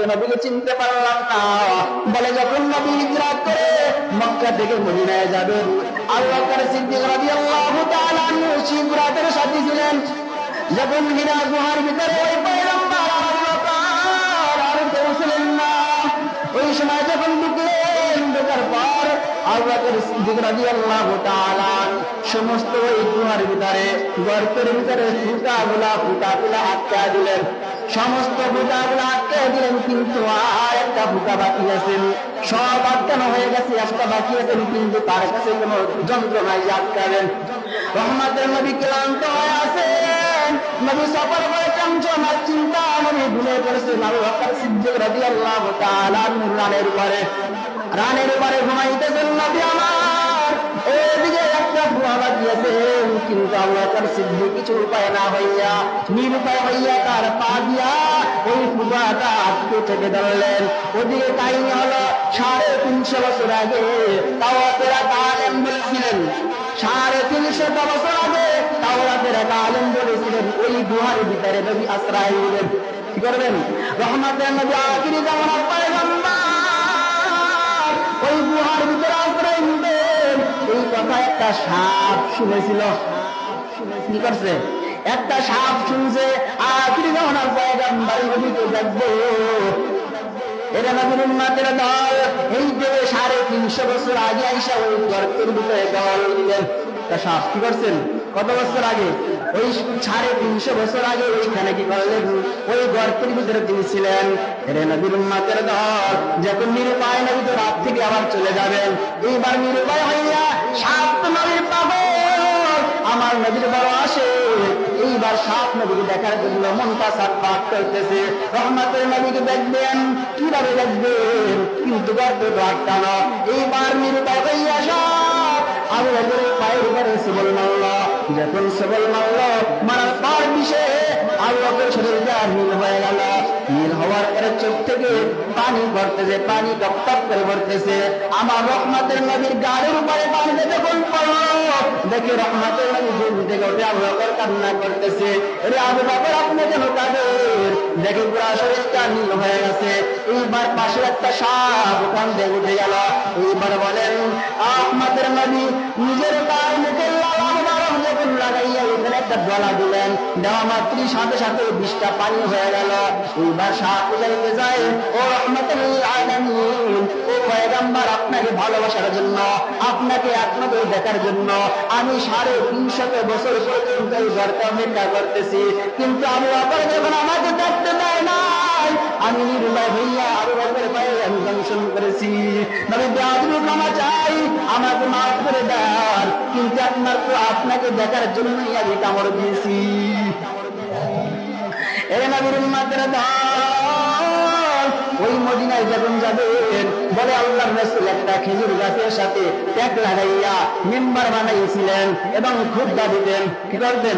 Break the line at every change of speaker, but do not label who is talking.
নবীকে চিনতে পারলাম না। বলে যখন নবী হিজরত করে মক্কা থেকে মদিনায় যাবেন, আবু বকর সিদ্দিক রাদিয়াল্লাহু তাআলা আনহু শিবরাতের সাথী ছিলেন। যখন হীরা গুহার ভিতরে ওই পয়গম্বর আবু বকর আর পৌঁছলেন না, ওই সময় যখন ঢুকলেন, ঢোকার পর আবু বকর সিদ্দিক রাদিয়াল্লাহু তাআলা সমস্ত ওই গুহার ভিতরে গর্তের ভিতরে ফুটাগুলা আটকা দিলেন। সমস্ত ফুটাগুলো আটকে দিলেন, কিন্তু আর একটা ফুটা বাকি আছেন। সব আটকানো হয়ে গেছে, একটা বাকি আছেন, কিন্তু তার কাছে কোনো যন্ত্র নাই যে আটকাবেন। রহমতের নবী ক্লান্ত হয়ে আছেন, নবী সফর করে টেনশন চিন্তা নবী ভুলে পড়েছেন। আবু বকর সিদ্দিক রাদিয়াল্লাহু তাআলা রানের উপরে ঘুমাইতেছেন নবী আমার। এদিকে একটা ফুয়া বাকি আছেন, কিন্তু আবু বকর সিদ্দিক কিছু উপায় না হইয়া, নিরুপায় হইয়া তার পা দিয়া ওই ফুয়াটা আটকে থেকে ধরলেন। ওদিকে কাহিনী হলো 350 বছর আগে তাওরাতের আলেম বলেছিলেন, 350 বছর আগে তাওরাতের আলেম বলেছিলেন ওই গুহার ভিতরে নবী আশ্রয় নিলেন। কি করবেন? রহমতের নবী আখিরি জামানার পয়গম্বর ওই গুহার ভিতরে আশ্রয় নিলেন। এই কথা একটা সাপ শুনেছিল। কি করছে? একটা সাপ শুনছে আখিরি জামানার পয়গম্বর নবীকে দেখবো। এরা নবীর উম্মতের দল। এই যে 350 বছর আগে আইসা ওই গর্তের ভিতরে দল দিলেন। তা সাপ কি করছেন? কত বছর আগে? ওই 350 বছর আগে ওইখানে কি করলেন? ওই গর্তের ভিতরে তিনি ছিলেন। এরা নবীর উম্মতের দল। যখন নিরুপায় নবী তো রাত থেকে আবার চলে যাবেন, এইবার নিরুপায় হইয়া সাপ তো নবীর পাগল, আমার নবীর বড় আসে। এইবার সাপ নবীকে দেখার জন্য মনটা ছটফট করতেছে। রহমতের নবীকে দেখবেন, কিভাবে দেখবেন? কিন্তু গর্ত আটকানো। এইবার নিরুপায় হইয়া সাপ আবু বকরের পায়ের উপরে সবল মারল। যখন সবল মারল, মারার পর বিষে আবু বকর শরীরটা নীল হয়ে গেল। নীল হওয়ার পরে চোখ থেকে পানি পড়তেছে, পানি টপ টপ করে পড়তেছে। আমার রহমতের নবীর গাড়ির উপরে পানিতে যখন পড়ল, দেখে রহমতের নবী ঘুম থেকে উঠে আবু বকর কান্না করতেছে। রে আবু বকর, আপনি কেন কাঁদেন? দেখে পুরা শরীরটা নীল হয়ে গেছে। এইবার পাশে একটা সাপ ওখান থেকে উঠে গেল। এইবার বলেন রহমতের নবী নিজের গায়ে মুখে লাগাইয়া ওখানে একটা গলা দিলেন। দেওয়া মাত্রই সাথে সাথে 20টা পানি হয়ে গেল। এইবার সাপ বুঝাইতে যায়, ও রহমতুল আলামিন, ও পয়গম্বর, আপনাকে ভালোবাসার জন্য, আপনাকে আপনাদের দেখার জন্য আমি 350 বছর পর্যন্ত এই গর্তে অপেক্ষা করতেছি, কিন্তু আবু বকর যখন আমাকে দেখতে দেয় নাই, আমি নির্ভয় হইয়া আবু বকরের পায়ে আমি দংশন করেছি। নবী বেয়াদবি ক্ষমা চাই, আমাকে মাফ করে দেন, কিন্তু একমাত্র আপনাকে দেখার জন্যই আমি কামড় দিয়েছি। এ নবীর উম্মতের দল ওই মদিনায় যখন যাবেন, বলে আল্লাহর রাসূল একটা খেজুর গাছের সাথে ট্যাগ লাগাইয়া মিম্বার বানাইছিলেন এবং খুতবা দিতেন। কি করতেন?